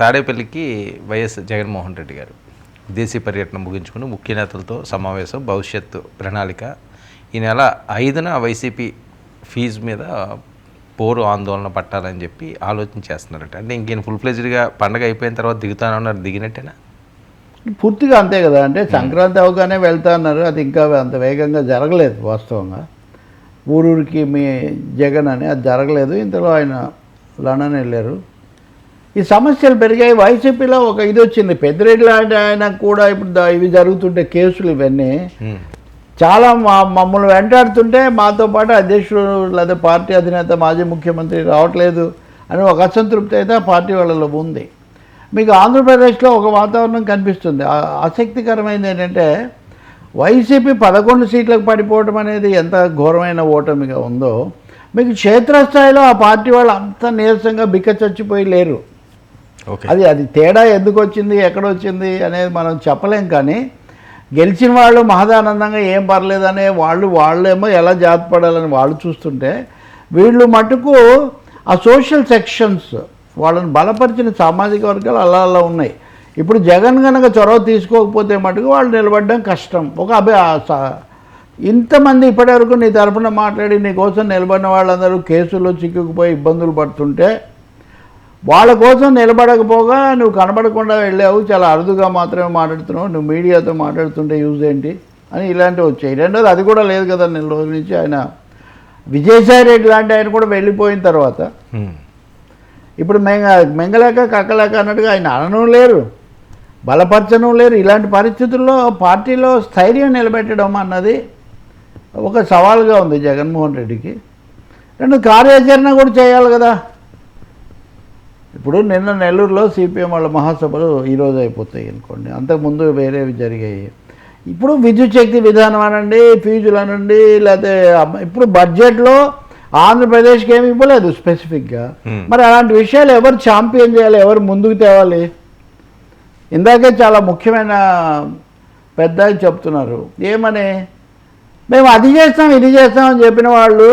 తాడేపల్లికి YS Jaganmohan Reddy గారు విదేశీ పర్యటన ముగించుకుని ముఖ్య నేతలతో సమావేశం, భవిష్యత్తు ప్రణాళిక. ఈ నెల 5న వైసీపీ ఫీజు మీద పోరు ఆందోళన పట్టాలని చెప్పి ఆలోచన చేస్తున్నారట. అంటే ఇంకేం ఫుల్ ఫ్లెజ్డ్గా పండగ అయిపోయిన తర్వాత దిగుతానన్నారు, దిగినట్టేనా? పూర్తిగా అంతే కదా. అంటే సంక్రాంతి అవగానే వెళ్తా అన్నారు, అది ఇంకా అంత వేగంగా జరగలేదు. వాస్తవంగా ఊరూరికి మీ జగన్ అని అది జరగలేదు. ఇంతలో ఆయన లండన్ వెళ్ళారు. ఈ సమస్యలు పెరిగాయి. వైసీపీలో ఒక ఇది వచ్చింది. పెద్దిరెడ్డి లాంటి ఆయన కూడా ఇప్పుడు ఇవి జరుగుతుంటే కేసులు ఇవన్నీ చాలా మమ్మల్ని వెంటాడుతుంటే మాతో పాటు అధ్యక్షుడు లేదా పార్టీ అధినేత మాజీ ముఖ్యమంత్రి రావట్లేదు అని ఒక అసంతృప్తి అయితే ఆ పార్టీ వాళ్ళలో ఉంది. మీకు ఆంధ్రప్రదేశ్లో ఒక వాతావరణం కనిపిస్తుంది. ఆసక్తికరమైనది ఏంటంటే వైసీపీ 11 సీట్లకు పడిపోవడం అనేది ఎంత ఘోరమైన ఓటమిగా ఉందో, మీకు క్షేత్రస్థాయిలో ఆ పార్టీ వాళ్ళు అంత నీరసంగా బిక్కచచ్చిపోయి లేరు. అది తేడా ఎందుకు వచ్చింది, ఎక్కడ వచ్చింది అనేది మనం చెప్పలేం. కానీ గెలిచిన వాళ్ళు మహదానందంగా ఏం పర్లేదనే వాళ్ళేమో ఎలా జాతపడాలని వాళ్ళు చూస్తుంటే, వీళ్ళు మటుకు ఆ సోషల్ సెక్షన్స్ వాళ్ళని బలపరిచిన సామాజిక వర్గాలు అలా ఉన్నాయి. ఇప్పుడు జగన్ కనుక చొరవ తీసుకోకపోతే మటుకు వాళ్ళు నిలబడడం కష్టం. ఇంతమంది ఇప్పటివరకు నీ తరఫున మాట్లాడి నీ కోసం నిలబడిన వాళ్ళందరూ కేసుల్లో చిక్కుకుపోయి ఇబ్బందులు పడుతుంటే, వాళ్ళ కోసం నిలబడకపోగా నువ్వు కనబడకుండా వెళ్ళావు, చాలా అరుదుగా మాత్రమే మాట్లాడుతున్నావు, నువ్వు మీడియాతో మాట్లాడుతుంటే యూజ్ ఏంటి అని ఇలాంటివి వచ్చాయి. రెండోది అది కూడా లేదు కదా. నెల రోజుల నుంచి ఆయన విజయసాయి రెడ్డి లాంటి ఆయన కూడా వెళ్ళిపోయిన తర్వాత ఇప్పుడు మెంగలేక కక్కలేక అన్నట్టుగా ఆయన అనను లేరు, బలపరచను లేరు. ఇలాంటి పరిస్థితుల్లో పార్టీలో స్థైర్యం నిలబెట్టడం అన్నది ఒక సవాల్గా ఉంది జగన్మోహన్ రెడ్డికి. రెండు కార్యాచరణ కూడా చేయాలి కదా. ఇప్పుడు నిన్న నెల్లూరులో సిపిఎం వాళ్ళ మహాసభలు ఈరోజు అయిపోతాయి అనుకోండి. అంతకుముందు వేరేవి జరిగాయి. ఇప్పుడు విద్యుత్ శక్తి విధానం అనండి, ఫీజులు అనండి, లేకపోతే ఇప్పుడు బడ్జెట్లో ఆంధ్రప్రదేశ్కి ఏమి ఇవ్వలేదు స్పెసిఫిక్గా. మరి అలాంటి విషయాలు ఎవరు ఛాంపియన్ చేయాలి, ఎవరు ముందుకు తేవాలి? ఇందాకే చాలా ముఖ్యమైన పెద్ద చెప్తున్నారు ఏమని, మేము అది చేస్తాం ఇది చేస్తామని చెప్పిన వాళ్ళు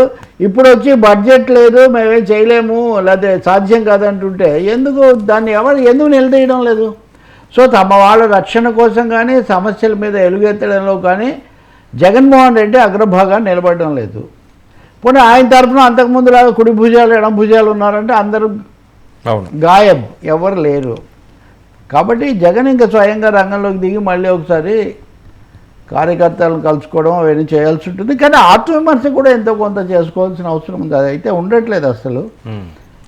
ఇప్పుడు వచ్చి బడ్జెట్ లేదు, మేమేం చేయలేము, లేకపోతే సాధ్యం కాదంటుంటే దాన్ని ఎందుకు నిలదీయడం లేదు? సో తమ వాళ్ళ రక్షణ కోసం కానీ సమస్యల మీద ఎలుగెత్తడంలో కానీ జగన్మోహన్ రెడ్డి అగ్రభాగాన్ని నిలబడడం లేదు. పోనీ ఆయన తరఫున అంతకుముందులాగా కుడి భుజాలు ఎడం భుజాలు ఉన్నారంటే అందరూ గాయబ్, ఎవరు లేరు. కాబట్టి జగన్ ఇంకా స్వయంగా రంగంలోకి దిగి మళ్ళీ ఒకసారి కార్యకర్తలను కలుసుకోవడం అవన్నీ చేయాల్సి ఉంటుంది. కానీ ఆత్మవిమర్శ కూడా ఎంతో కొంత చేసుకోవాల్సిన అవసరం ఉంది. అది అయితే ఉండట్లేదు అసలు.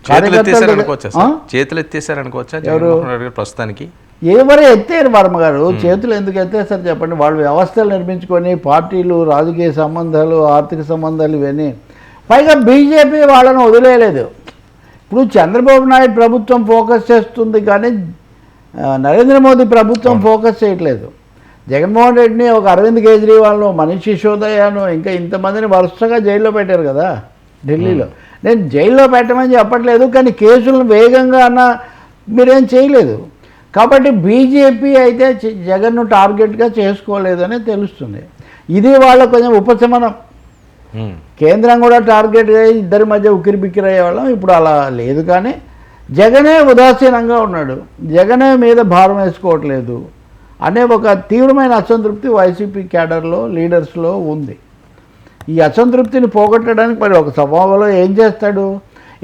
చేతులు ఎత్తేసారనుకోవచ్చా ఎవరు ప్రస్తుతానికి? ఎవరు ఎత్తారు వర్మ గారు? చేతులు ఎందుకు ఎత్తేస్తారు చెప్పండి? వాళ్ళు వ్యవస్థలు నిర్మించుకొని పార్టీలు, రాజకీయ సంబంధాలు, ఆర్థిక సంబంధాలు ఇవన్నీ. పైగా బీజేపీ వాళ్ళని వదిలేయలేదు. ఇప్పుడు చంద్రబాబు నాయుడు ప్రభుత్వం ఫోకస్ చేస్తుంది కానీ నరేంద్ర మోదీ ప్రభుత్వం ఫోకస్ చేయట్లేదు. జగన్మోహన్ రెడ్డిని, ఒక అరవింద్ కేజ్రీవాల్ను, మనీష్ సిసోదియాను, ఇంకా ఇంతమందిని వరుసగా జైల్లో పెట్టారు కదా ఢిల్లీలో. నేను జైల్లో పెట్టమని చెప్పట్లేదు, కానీ కేసులను వేగంగా మీరేం చేయలేదు. కాబట్టి బీజేపీ అయితే జగన్ను టార్గెట్గా చేసుకోలేదని తెలుస్తుంది. ఇది వాళ్ళ కొంచెం ఉపశమనం. కేంద్రం కూడా టార్గెట్గా ఇద్దరి మధ్య ఉక్కిరి బిక్కిరి అయ్యేవాళ్ళం. ఇప్పుడు అలా లేదు. కానీ జగనే ఉదాసీనంగా ఉన్నాడు, జగనే మీద భారం వేసుకోవట్లేదు అనే ఒక తీవ్రమైన అసంతృప్తి వైసీపీ క్యాడర్లో, లీడర్స్లో ఉంది. ఈ అసంతృప్తిని పోగొట్టడానికి మరి ఒక సభలో ఏం చేస్తాడు?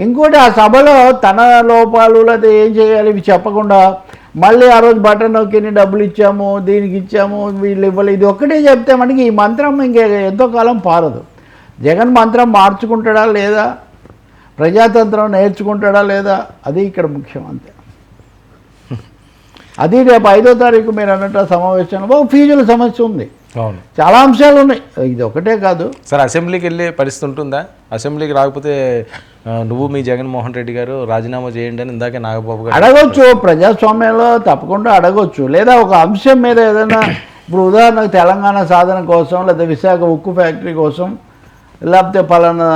ఇంకోటి, ఆ సభలో తన లోపాలు లేదా ఏం చేయాలి ఇవి చెప్పకుండా మళ్ళీ ఆ రోజు బటన్ నొక్కి డబ్బులు ఇచ్చాము, దీనికి ఇచ్చాము, వీళ్ళు ఇవ్వలేదు, ఇది ఒక్కటే చెప్తే మనకి ఈ మంత్రం ఎంతో కాలం పారదు. జగన్ మంత్రం మార్చుకుంటాడా లేదా, ప్రజాతంత్రం నేర్చుకుంటాడా లేదా, అది ఇక్కడ ముఖ్యం. అంతే. అది రేపు 5వ తారీఖు మీరు అన్నట్టు సమావేశంలో ఫీజుల సమస్య ఉంది. చాలా అంశాలు ఉన్నాయి, ఇది ఒకటే కాదు. సార్ అసెంబ్లీకి వెళ్ళే పరిస్థితి ఉంటుందా? అసెంబ్లీకి రాకపోతే నువ్వు మీ జగన్మోహన్ రెడ్డి గారు రాజీనామా చేయండి అని ఇందాకే నాగబాబు గారు అడగొచ్చు. ప్రజాస్వామ్యంలో తప్పకుండా అడగొచ్చు. లేదా ఒక అంశం మీద ఏదైనా, ఇప్పుడు ఉదాహరణకు తెలంగాణ సాధన కోసం, లేదా విశాఖ ఉక్కు ఫ్యాక్టరీ కోసం, లేకపోతే పలానా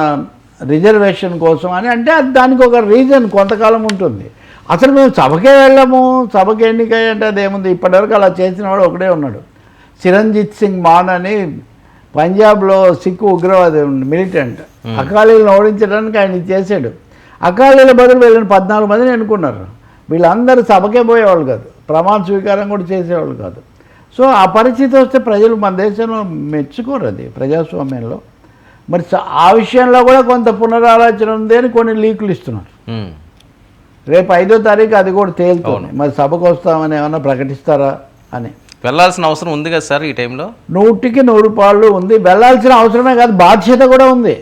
రిజర్వేషన్ కోసం అని అంటే దానికి ఒక రీజన్ కొంతకాలం ఉంటుంది. అసలు మేము సభకే వెళ్ళాము, సభకి ఎన్నికయ్య అంటే అదేముంది? ఇప్పటివరకు అలా చేసిన వాడు ఒకడే ఉన్నాడు, సిరంజిత్ సింగ్ మాన్ అని పంజాబ్లో సిక్కు ఉగ్రవాది మిలిటెంట్. అకాలీలను ఓడించడానికి ఆయన చేశాడు. అకాలీల బదులు వెళ్ళిన 14 మందిని ఎన్నుకున్నారు. వీళ్ళందరూ సభకే పోయేవాళ్ళు కాదు, ప్రమాణ స్వీకారం కూడా చేసేవాళ్ళు కాదు. సో ఆ పరిస్థితి వస్తే ప్రజలు మన దేశంలో మెచ్చుకోరు అది ప్రజాస్వామ్యంలో. మరి ఆ విషయంలో కూడా కొంత పునరాలోచన ఉంది అని కొన్ని లీకులు ఇస్తున్నారు. రేపు 5వ తారీఖు అది కూడా తేలుతుంది. మరి సభకు వస్తామని ఏమన్నా ప్రకటిస్తారా అని. వెళ్ళాల్సిన అవసరం ఉంది కదా సార్ ఈ టైంలో? 100% ఉంది. వెళ్ళాల్సిన అవసరమే కాదు, బాధ్యత కూడా ఉంది.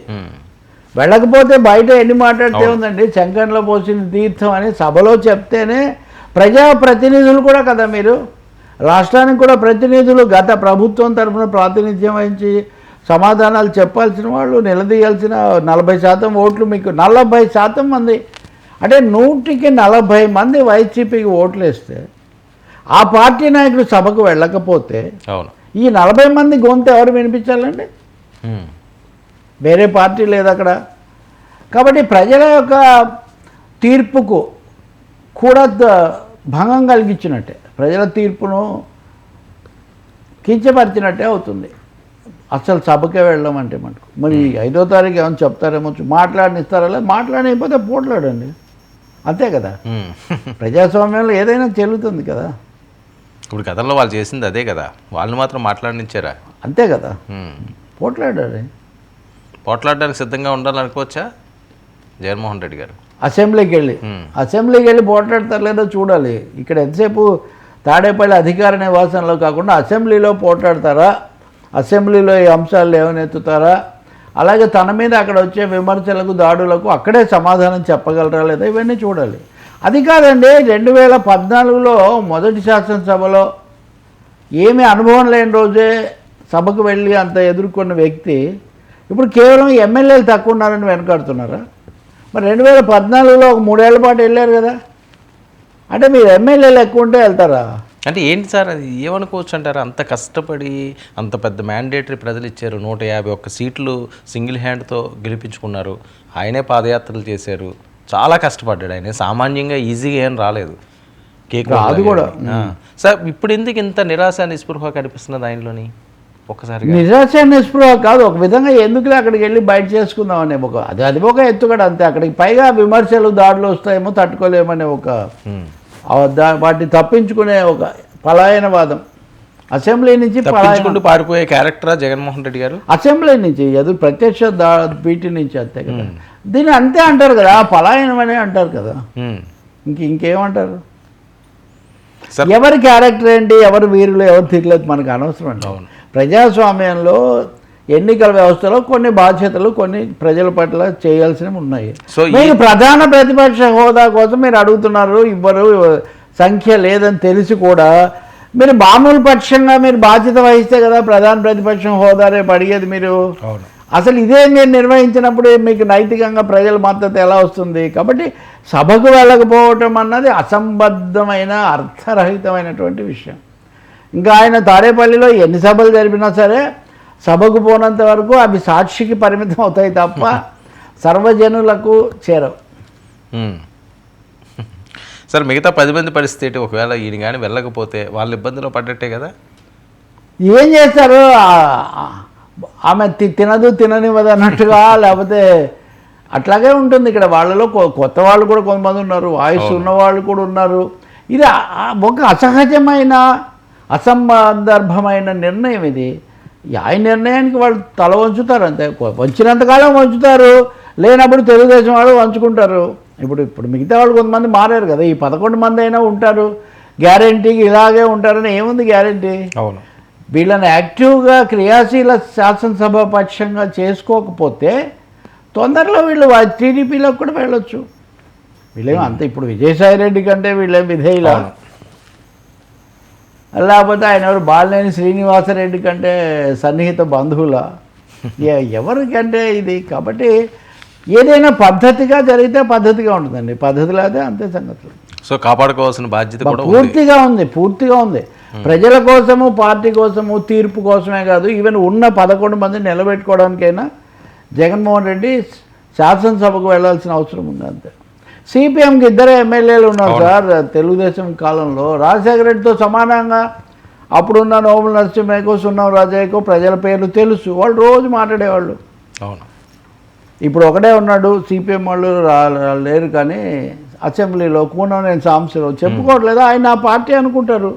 వెళ్ళకపోతే బయట ఎన్ని మాట్లాడితే ఉందండి. శంకర్లో పోసిన తీర్థం అని సభలో చెప్తేనే ప్రజాప్రతినిధులు కూడా కదా, మీరు రాష్ట్రానికి కూడా ప్రతినిధులు, గత ప్రభుత్వం తరఫున ప్రాతినిధ్యం వహించి సమాధానాలు చెప్పాల్సిన వాళ్ళు, నిలదీయాల్సిన 40% ఓట్లు మీకు 40% మంది అంటే 100కి 40 మంది వైసీపీకి ఓట్లు వేస్తే ఆ పార్టీ నాయకులు సభకు వెళ్ళకపోతే ఈ 40 మంది గొంతు ఎవరు వినిపించాలండి? వేరే పార్టీ లేదు అక్కడ. కాబట్టి ప్రజల యొక్క తీర్పుకు కూడా భంగం కలిగించినట్టే, ప్రజల తీర్పును కించపరిచినట్టే అవుతుంది అసలు సభకే వెళ్ళడం అంటే. మటుకు మరి 5వ తారీఖు ఏమైనా చెప్తారేమో, మాట్లాడనిస్తారా? లేదు, మాట్లాడకపోతే పోట్లాడండి, అంతే కదా. ప్రజాస్వామ్యంలో ఏదైనా చెల్లుతుంది కదా. ఇప్పుడు గతంలో వాళ్ళు చేసింది అదే కదా, వాళ్ళు మాత్రం మాట్లాడనిచ్చారా? అంతే కదా, పోట్లాడాలి. పోట్లాడడానికి సిద్ధంగా ఉండాలనుకోవచ్చా జగన్మోహన్ రెడ్డి గారు? అసెంబ్లీకి వెళ్ళి పోట్లాడతారు లేదో చూడాలి. ఇక్కడ ఎంతసేపు తాడేపల్లి అధికార నివాసంలో కాకుండా అసెంబ్లీలో పోట్లాడతారా, అసెంబ్లీలో ఈ అంశాలు ఏమనెత్తుతారా, అలాగే తన మీద అక్కడ వచ్చే విమర్శలకు దాడులకు అక్కడే సమాధానం చెప్పగలరా లేదా, ఇవన్నీ చూడాలి. అది కాదండి, 2014లో మొదటి శాసనసభలో ఏమీ అనుభవం లేని రోజే సభకు వెళ్ళి అంత ఎదుర్కొన్న వ్యక్తి ఇప్పుడు కేవలం ఎమ్మెల్యేలు తక్కువ ఉన్నారని వెనకాడుతున్నారా? మరి 2014లో ఒక 3 ఏళ్ల పాటు వెళ్ళారు కదా, అంటే మీరు ఎమ్మెల్యేలు ఎక్కువ ఉంటే వెళ్తారా? అంటే ఏంటి సార్ అది, ఏమనుకోవచ్చు అంటారు? అంత కష్టపడి అంత పెద్ద మ్యాండేటరీ ప్రజలు ఇచ్చారు, 151 సీట్లు సింగిల్ హ్యాండ్తో గెలిపించుకున్నారు. ఆయనే పాదయాత్రలు చేశారు, చాలా కష్టపడ్డాడు ఆయన. సామాన్యంగా ఈజీగా ఏం రాలేదు కేక్ అది కూడా. సార్ ఇప్పుడు ఎందుకు ఇంత నిరాశ నిస్పృహ కనిపిస్తున్నది ఆయనలోని? ఒక్కసారి నిరాశ నిస్పృహ కాదు, ఒక విధంగా ఎందుకులే అక్కడికి వెళ్ళి బయట చేసుకుందామనే అది ఒక ఎత్తుగడ అంతే. అక్కడికి పైగా విమర్శలు దాడులు వస్తాయేమో తట్టుకోలేమనే ఒక వాటిని తప్పించుకునే ఒక పలాయనవాదం. అసెంబ్లీ నుంచి పారిపోయే క్యారెక్టరా జగన్మోహన్ రెడ్డి గారు? అసెంబ్లీ నుంచి ఎదురు ప్రత్యక్ష పీటీ నుంచి అంతే కదా. దీన్ని అంతే అంటారు కదా, పలాయనం అనే అంటారు కదా, ఇంకేమంటారు? ఎవరి క్యారెక్టర్ ఏంటి, ఎవరు వీరులు, ఎవరు తిరగలేదు మనకు అనవసరం అండి. ప్రజాస్వామ్యంలో ఎన్నికల వ్యవస్థలో కొన్ని బాధ్యతలు కొన్ని ప్రజల పట్ల చేయాల్సినవి ఉన్నాయి. మీరు ప్రధాన ప్రతిపక్ష హోదా కోసం మీరు అడుగుతున్నారు, ఇవ్వరు, సంఖ్య లేదని తెలిసి కూడా మీరు మామూలు పక్షంగా మీరు బాధ్యత వహిస్తే కదా ప్రధాన ప్రతిపక్షం హోదా రేపు అడిగేది మీరు. అసలు ఇదే మీరు నిర్వహించినప్పుడు మీకు నైతికంగా ప్రజల మద్దతు ఎలా వస్తుంది? కాబట్టి సభకు వెళ్ళకపోవటం అన్నది అసంబద్ధమైన అర్థరహితమైనటువంటి విషయం. ఇంకా ఆయన తాడేపల్లిలో ఎన్ని సభలు జరిపినా సరే సభకు పోనంత వరకు అవి సాక్షికి పరిమితం అవుతాయి తప్ప సర్వజనులకు చేరవు. సార్ మిగతా 10 మంది పరిస్థితి ఒకవేళ ఈయన కానీ వెళ్ళకపోతే వాళ్ళు ఇబ్బందిలో పడ్డట్టే కదా. ఏం చేస్తారు? ఆమె తినదు తిననివ్వదు అన్నట్టుగా, లేకపోతే అట్లాగే ఉంటుంది. ఇక్కడ వాళ్ళలో కొత్త వాళ్ళు కూడా కొంతమంది ఉన్నారు, వాయిస్ ఉన్నవాళ్ళు కూడా ఉన్నారు. ఇది ఒక అసహజమైన అసందర్భమైన నిర్ణయం ఇది. ఆయన నిర్ణయానికి వాళ్ళు తల వంచుతారు అంతే. వంచినంతకాలం వంచుతారు, లేనప్పుడు తెలుగుదేశం వాళ్ళు వంచుకుంటారు. ఇప్పుడు మిగతా వాళ్ళు కొంతమంది మారారు కదా, ఈ 11 మంది అయినా ఉంటారు, గ్యారంటీకి ఇలాగే ఉంటారని ఏముంది గ్యారంటీ? అవును. వీళ్ళని యాక్టివ్గా క్రియాశీల శాసనసభ పక్షంగా చేసుకోకపోతే తొందరలో వీళ్ళు టీడీపీలోకి కూడా వెళ్ళొచ్చు. వీళ్ళేమో అంత ఇప్పుడు విజయసాయి రెడ్డి కంటే వీళ్ళేం విధేయులా? లేకపోతే ఆయన ఎవరు బాలినేని శ్రీనివాసరెడ్డి కంటే సన్నిహిత బంధువుల ఎవరికంటే ఇది. కాబట్టి ఏదైనా పద్ధతిగా జరిగితే పద్ధతిగా ఉంటుందండి, పద్ధతి లేదే అంతే సంగతులు. సో కాపాడుకోవాల్సిన బాధ్యత కూడా పూర్తిగా ఉంది. ప్రజల కోసము, పార్టీ కోసము, తీర్పు కోసమే కాదు, ఈవెన్ ఉన్న 11 మందిని నిలబెట్టుకోవడానికైనా జగన్మోహన్ రెడ్డి శాసనసభకు వెళ్ళాల్సిన అవసరం ఉంది అంతే. సిపిఎంకి 2 ఎమ్మెల్యేలు ఉన్నారు సార్ తెలుగుదేశం కాలంలో. రాజశేఖర రెడ్డితో సమానంగా అప్పుడున్న నోముల నరసింహయ్యకో, సున్నం రాజయ్యకో ప్రజల పేర్లు తెలుసు, వాళ్ళు రోజు మాట్లాడేవాళ్ళు. ఇప్పుడు ఒకడే ఉన్నాడు, సిపిఎం వాళ్ళు లేరు, కానీ అసెంబ్లీలో కూననేని సాంబశివరావు చెప్పుకోవట్లేదు, ఆయన ఆ పార్టీ అనుకుంటారు.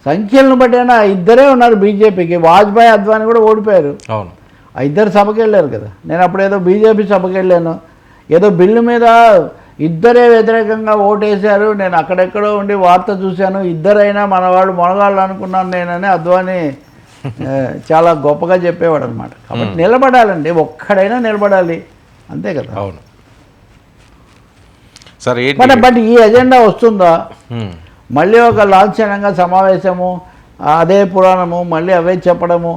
సంఖ్యలను బట్టి అయినా ఇద్దరే ఉన్నారు బీజేపీకి. వాజ్పేయి, అద్వానీ కూడా ఓడిపోయారు. అవును, ఆ ఇద్దరు సభకి వెళ్ళారు కదా. నేను అప్పుడు ఏదో బీజేపీ సభకి వెళ్ళాను, ఏదో బిల్లు మీద ఇద్దరే వ్యతిరేకంగా ఓటేశారు. నేను అక్కడెక్కడో ఉండి వార్త చూశాను, ఇద్దరైనా మన వాళ్ళు మొనగాళ్ళు అనుకున్నాను నేనని అద్వానీ చాలా గొప్పగా చెప్పేవాడు అనమాట. కాబట్టి నిలబడాలండి, ఒక్కడైనా నిలబడాలి, అంతే కదా. అవును సార్. బట్ ఈ ఎజెండా వస్తుందా? మళ్ళీ ఒక లాంఛనంగా సమావేశము, అదే పురాణము, మళ్ళీ అవే చెప్పడము,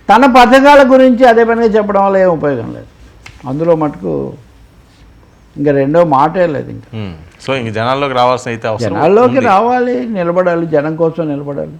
తన పథకాల గురించి అదే పనిగా చెప్పడం వల్ల ఏం ఉపయోగం లేదు. అందులో మటుకు ఇంకా రెండో మాటే లేదు. ఇంకా సో ఇంక జనాల్లోకి రావాల్సిన అయితే అవసరం జనాల్లోకి రావాలి, నిలబడాలి, జనం కోసం నిలబడాలి.